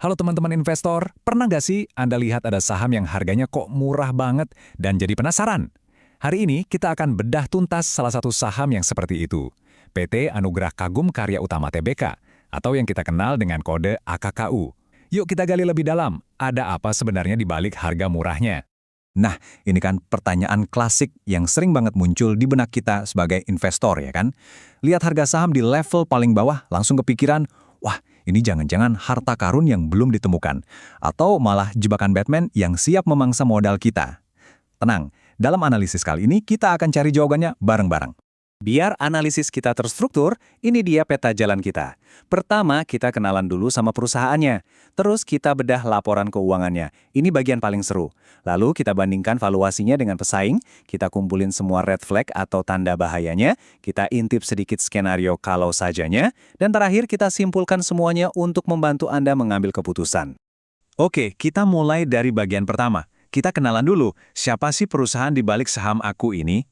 Halo teman-teman investor, pernah nggak sih Anda lihat ada saham yang harganya kok murah banget dan jadi penasaran? Hari ini kita akan bedah tuntas salah satu saham yang seperti itu, PT Anugerah Kagum Karya Utama Tbk, atau yang kita kenal dengan kode AKKU. Yuk kita gali lebih dalam, ada apa sebenarnya di balik harga murahnya? Nah, ini kan pertanyaan klasik yang sering banget muncul di benak kita sebagai investor, ya kan? Lihat harga saham di level paling bawah, langsung kepikiran, wah, ini jangan-jangan harta karun yang belum ditemukan. Atau malah jebakan Batman yang siap memangsa modal kita. Tenang, dalam analisis kali ini kita akan cari jawabannya bareng-bareng. Biar analisis kita terstruktur, ini dia peta jalan kita. Pertama, kita kenalan dulu sama perusahaannya. Terus kita bedah laporan keuangannya. Ini bagian paling seru. Lalu kita bandingkan valuasinya dengan pesaing, kita kumpulin semua red flag atau tanda bahayanya, kita intip sedikit skenario kalau sajanya, dan terakhir kita simpulkan semuanya untuk membantu Anda mengambil keputusan. Oke, kita mulai dari bagian pertama. Kita kenalan dulu, siapa sih perusahaan di balik saham Aku ini?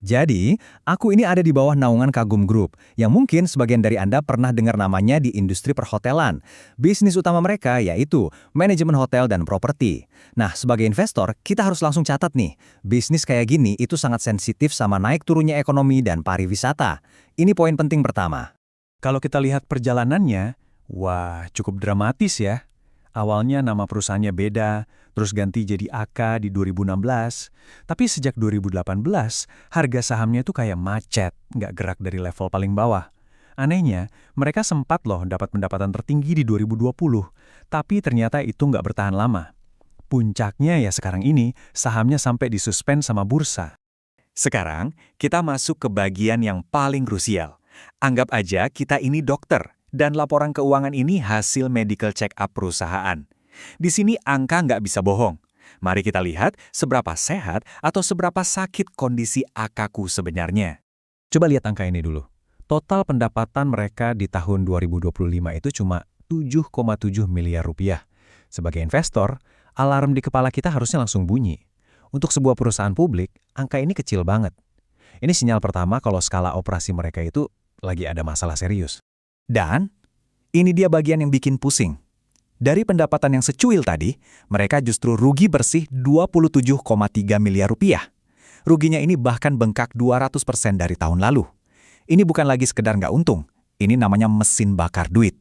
Jadi, Aku ini ada di bawah naungan Kagum Group, yang mungkin sebagian dari Anda pernah dengar namanya di industri perhotelan. Bisnis utama mereka yaitu manajemen hotel dan properti. Nah, sebagai investor, kita harus langsung catat nih, bisnis kayak gini itu sangat sensitif sama naik turunnya ekonomi dan pariwisata. Ini poin penting pertama. Kalau kita lihat perjalanannya, wah cukup dramatis ya. Awalnya nama perusahaannya beda, terus ganti jadi AK di 2016. Tapi sejak 2018, harga sahamnya itu kayak macet, nggak gerak dari level paling bawah. Anehnya, mereka sempat loh dapat pendapatan tertinggi di 2020, tapi ternyata itu nggak bertahan lama. Puncaknya ya sekarang ini, sahamnya sampai disuspend sama bursa. Sekarang, kita masuk ke bagian yang paling krusial. Anggap aja kita ini dokter. Dan laporan keuangan ini hasil medical check-up perusahaan. Di sini angka nggak bisa bohong. Mari kita lihat seberapa sehat atau seberapa sakit kondisi AKKU sebenarnya. Coba lihat angka ini dulu. Total pendapatan mereka di tahun 2025 itu cuma 7,7 miliar rupiah. Sebagai investor, alarm di kepala kita harusnya langsung bunyi. Untuk sebuah perusahaan publik, angka ini kecil banget. Ini sinyal pertama kalau skala operasi mereka itu lagi ada masalah serius. Dan ini dia bagian yang bikin pusing. Dari pendapatan yang secuil tadi, mereka justru rugi bersih 27,3 miliar rupiah. Ruginya ini bahkan bengkak 200% dari tahun lalu. Ini bukan lagi sekedar nggak untung, ini namanya mesin bakar duit.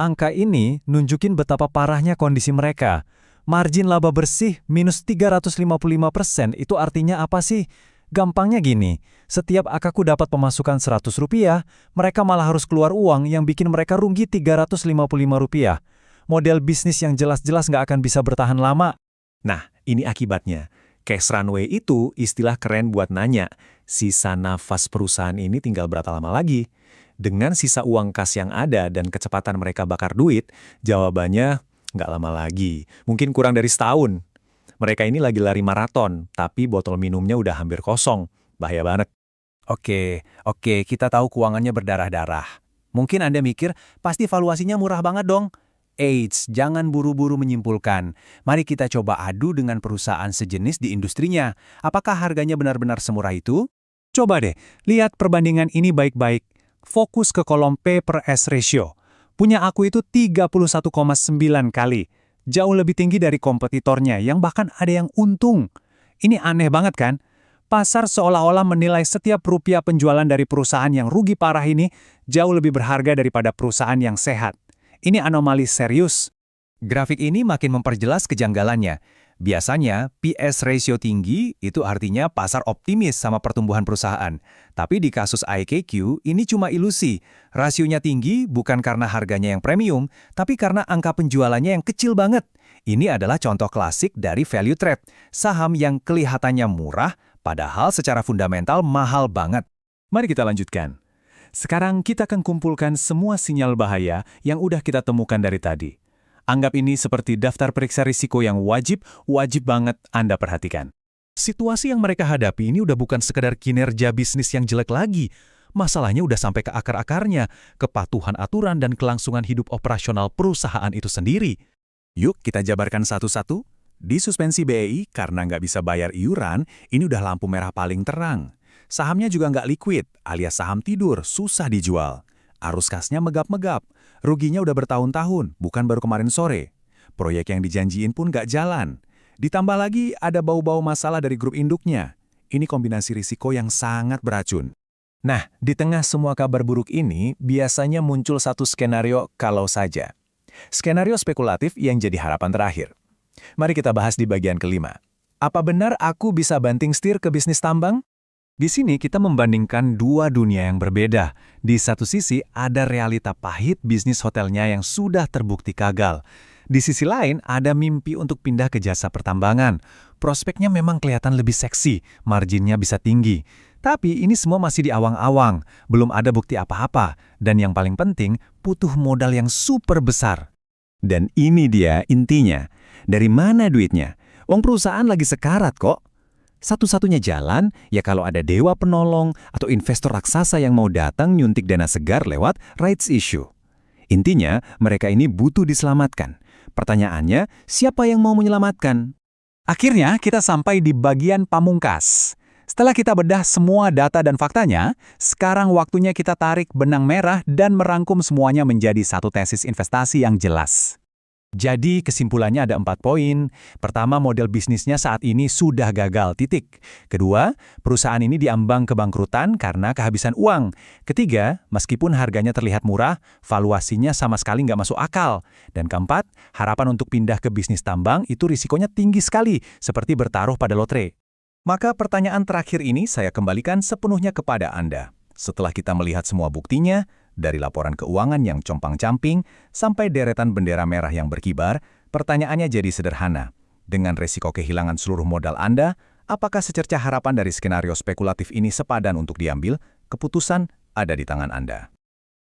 Angka ini nunjukin betapa parahnya kondisi mereka. Margin laba bersih minus 355%, itu artinya apa sih? Gampangnya gini, setiap AKKU dapat pemasukan Rp100, mereka malah harus keluar uang yang bikin mereka rugi Rp355. Model bisnis yang jelas-jelas nggak akan bisa bertahan lama. Nah, ini akibatnya. Cash runway itu istilah keren buat nanya, sisa nafas perusahaan ini tinggal berapa lama lagi? Dengan sisa uang kas yang ada dan kecepatan mereka bakar duit, jawabannya nggak lama lagi. Mungkin kurang dari setahun. Mereka ini lagi lari maraton, tapi botol minumnya udah hampir kosong. Bahaya banget. Oke, kita tahu keuangannya berdarah-darah. Mungkin Anda mikir, pasti valuasinya murah banget dong. Eits, jangan buru-buru menyimpulkan. Mari kita coba adu dengan perusahaan sejenis di industrinya. Apakah harganya benar-benar semurah itu? Coba deh, lihat perbandingan ini baik-baik. Fokus ke kolom P per S ratio. Punya Aku itu 31,9 kali. Jauh lebih tinggi dari kompetitornya yang bahkan ada yang untung. Ini aneh banget kan? Pasar seolah-olah menilai setiap rupiah penjualan dari perusahaan yang rugi parah ini jauh lebih berharga daripada perusahaan yang sehat. Ini anomali serius. Grafik ini makin memperjelas kejanggalannya. Biasanya, PS ratio tinggi itu artinya pasar optimis sama pertumbuhan perusahaan. Tapi di kasus IKQ, ini cuma ilusi. Rasionya tinggi bukan karena harganya yang premium, tapi karena angka penjualannya yang kecil banget. Ini adalah contoh klasik dari value trap, saham yang kelihatannya murah, padahal secara fundamental mahal banget. Mari kita lanjutkan. Sekarang kita akan kumpulkan semua sinyal bahaya yang udah kita temukan dari tadi. Anggap ini seperti daftar periksa risiko yang wajib banget Anda perhatikan. Situasi yang mereka hadapi ini udah bukan sekedar kinerja bisnis yang jelek lagi. Masalahnya udah sampai ke akar-akarnya, kepatuhan aturan dan kelangsungan hidup operasional perusahaan itu sendiri. Yuk kita jabarkan satu-satu. Di suspensi BEI karena nggak bisa bayar iuran, ini udah lampu merah paling terang. Sahamnya juga nggak liquid, alias saham tidur, susah dijual. Arus kasnya megap-megap. Ruginya udah bertahun-tahun, bukan baru kemarin sore. Proyek yang dijanjiin pun nggak jalan. Ditambah lagi ada bau-bau masalah dari grup induknya. Ini kombinasi risiko yang sangat beracun. Nah, di tengah semua kabar buruk ini, biasanya muncul satu skenario kalau saja. Skenario spekulatif yang jadi harapan terakhir. Mari kita bahas di bagian kelima. Apa benar aku bisa banting setir ke bisnis tambang? Di sini kita membandingkan dua dunia yang berbeda. Di satu sisi ada realita pahit bisnis hotelnya yang sudah terbukti gagal. Di sisi lain ada mimpi untuk pindah ke jasa pertambangan. Prospeknya memang kelihatan lebih seksi, marginnya bisa tinggi. Tapi ini semua masih di awang-awang, belum ada bukti apa-apa. Dan yang paling penting, butuh modal yang super besar. Dan ini dia intinya. Dari mana duitnya? Uang perusahaan lagi sekarat kok. Satu-satunya jalan, ya kalau ada dewa penolong atau investor raksasa yang mau datang nyuntik dana segar lewat rights issue. Intinya, mereka ini butuh diselamatkan. Pertanyaannya, siapa yang mau menyelamatkan? Akhirnya kita sampai di bagian pamungkas. Setelah kita bedah semua data dan faktanya, sekarang waktunya kita tarik benang merah dan merangkum semuanya menjadi satu tesis investasi yang jelas. Jadi kesimpulannya ada 4 poin. Pertama, model bisnisnya saat ini sudah gagal, titik. Kedua, perusahaan ini diambang kebangkrutan karena kehabisan uang. Ketiga, meskipun harganya terlihat murah, valuasinya sama sekali nggak masuk akal. Dan keempat, harapan untuk pindah ke bisnis tambang itu risikonya tinggi sekali, seperti bertaruh pada lotre. Maka pertanyaan terakhir ini saya kembalikan sepenuhnya kepada Anda. Setelah kita melihat semua buktinya, dari laporan keuangan yang compang-camping sampai deretan bendera merah yang berkibar, pertanyaannya jadi sederhana. Dengan resiko kehilangan seluruh modal Anda, apakah secercah harapan dari skenario spekulatif ini sepadan untuk diambil? Keputusan ada di tangan Anda.